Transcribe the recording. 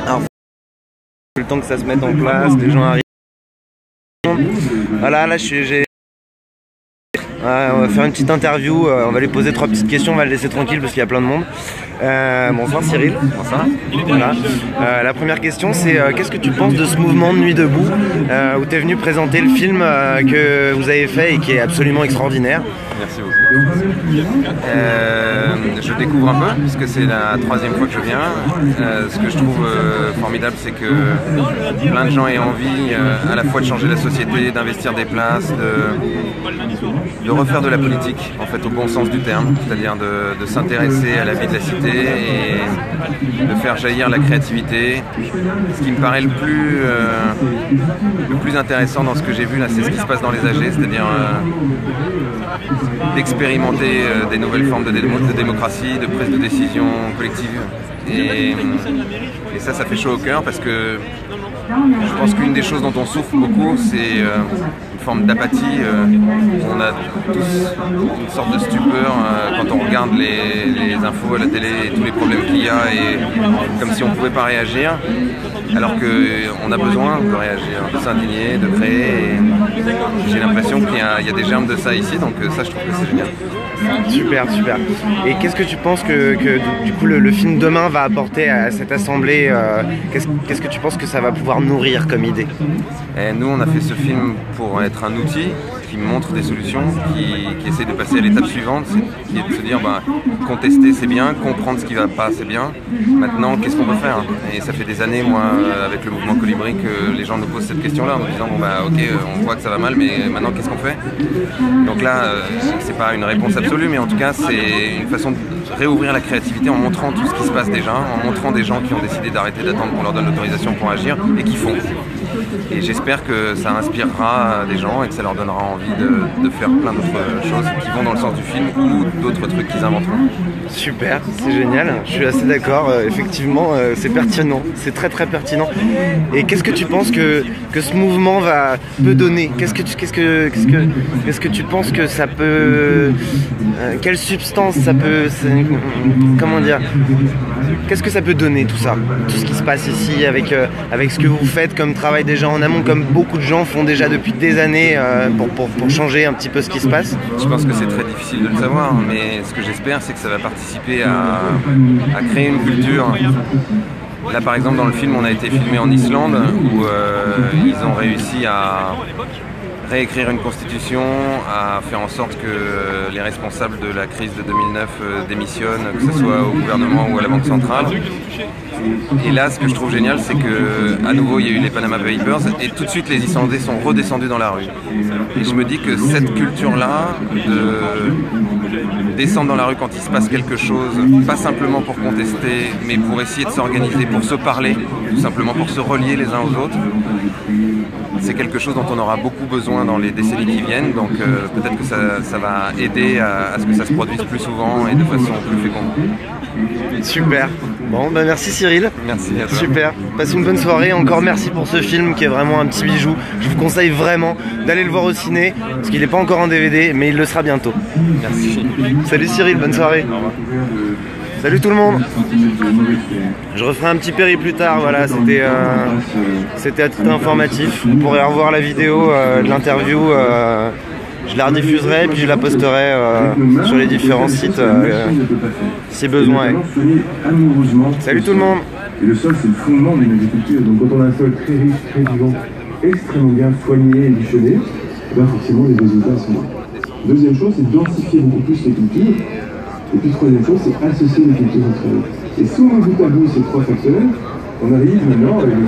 Alors, le temps que ça se mette en place, les gens arrivent. Voilà, là on va faire une petite interview, on va lui poser 3 petites questions, on va le laisser tranquille parce qu'il y a plein de monde. Bonsoir Cyril. Bonsoir. Voilà. La première question c'est qu'est-ce que tu penses de ce mouvement de Nuit debout où tu es venu présenter le film que vous avez fait et qui est absolument extraordinaire. Merci beaucoup. Je découvre un peu puisque c'est la 3e fois que je viens. Ce que je trouve formidable, c'est que plein de gens aient envie à la fois de changer la société, d'investir des places, de refaire de la politique en fait au bon sens du terme, c'est-à-dire de s'intéresser à la vie de la cité et de faire jaillir la créativité. Ce qui me paraît le plus intéressant dans ce que j'ai vu là, c'est ce qui se passe dans les AG, c'est-à-dire d'expérimenter des nouvelles formes de démocratie, de prise de décision collective. Et ça fait chaud au cœur parce que je pense qu'une des choses dont on souffre beaucoup, c'est une forme d'apathie. On a tous une sorte de stupeur quand on regarde les infos à la télé et tous les problèmes qu'il y a, et comme si on ne pouvait pas réagir, alors qu'on a besoin de réagir, de s'indigner, de créer. J'ai l'impression qu'il y a des germes de ça ici, donc ça je trouve que c'est génial. Super, super. Et qu'est-ce que tu penses que du coup le film demain va apporter à cette assemblée qu'est-ce que tu penses que ça va pouvoir nourrir comme idée? Et nous on a fait ce film pour être un outil qui montre des solutions, qui essaie de passer à l'étape suivante, qui est de se dire contester c'est bien, comprendre ce qui va pas c'est bien, maintenant qu'est-ce qu'on peut faire? Et ça fait des années, moi, avec le mouvement Colibri, que les gens nous posent cette question-là en nous disant ok, on voit que ça va mal, mais maintenant qu'est-ce qu'on fait? Donc là, c'est pas une réponse absolue, mais en tout cas c'est une façon de réouvrir la créativité en montrant tout ce qui se passe déjà, en montrant des gens qui ont décidé d'arrêter d'attendre qu'on leur donne l'autorisation pour agir et qui font. Et j'espère que ça inspirera des gens et que ça leur donnera envie de faire plein d'autres choses qui vont dans le sens du film ou d'autres trucs qu'ils inventeront. Super, c'est génial, je suis assez d'accord, effectivement c'est pertinent, c'est très très pertinent. Et qu'est-ce que tu penses que ce mouvement peut donner? Qu'est-ce que tu penses que ça peut... quelle substance ça peut... comment dire? Qu'est-ce que ça peut donner tout ça? Tout ce qui se passe ici avec ce que vous faites comme travail déjà en amont, comme beaucoup de gens font déjà depuis des années pour changer un petit peu ce qui se passe? Je pense que c'est très difficile de le savoir, mais ce que j'espère c'est que ça va participer à créer une culture. Là par exemple dans le film on a été filmé en Islande où ils ont réussi à réécrire une constitution, à faire en sorte que les responsables de la crise de 2009 démissionnent, que ce soit au gouvernement ou à la Banque centrale. Et là, ce que je trouve génial, c'est que à nouveau, il y a eu les Panama Papers et tout de suite, les Islandais sont redescendus dans la rue. Et je me dis que cette culture-là, de descendre dans la rue quand il se passe quelque chose, pas simplement pour contester, mais pour essayer de s'organiser, pour se parler, tout simplement pour se relier les uns aux autres, c'est quelque chose dont on aura beaucoup besoin dans les décennies qui viennent, donc peut-être que ça va aider à ce que ça se produise plus souvent et de façon plus féconde. Super. Bon, merci Cyril. Merci à toi. Super. Passe une bonne soirée. Encore merci pour ce film qui est vraiment un petit bijou. Je vous conseille vraiment d'aller le voir au ciné, parce qu'il n'est pas encore en DVD, mais il le sera bientôt. Merci. Salut Cyril, bonne soirée. Au revoir. Salut tout le monde. Je referai un petit péri plus tard, voilà, c'était à titre informatif. Vous pourrez revoir la vidéo de l'interview, je la rediffuserai puis je la posterai sur les différents sites si besoin est. Salut tout le monde. Et le sol c'est le fondement d'une agriculture, donc quand on a un sol très riche, très vivant, extrêmement bien soigné et bichonné, forcément les résultats sont là. Deuxième chose, c'est densifier beaucoup plus les cultures. Et puis troisième chose, c'est associer les cultures entre elles. Et si on met bout à bout ces 3 facteurs, on arrive maintenant avec le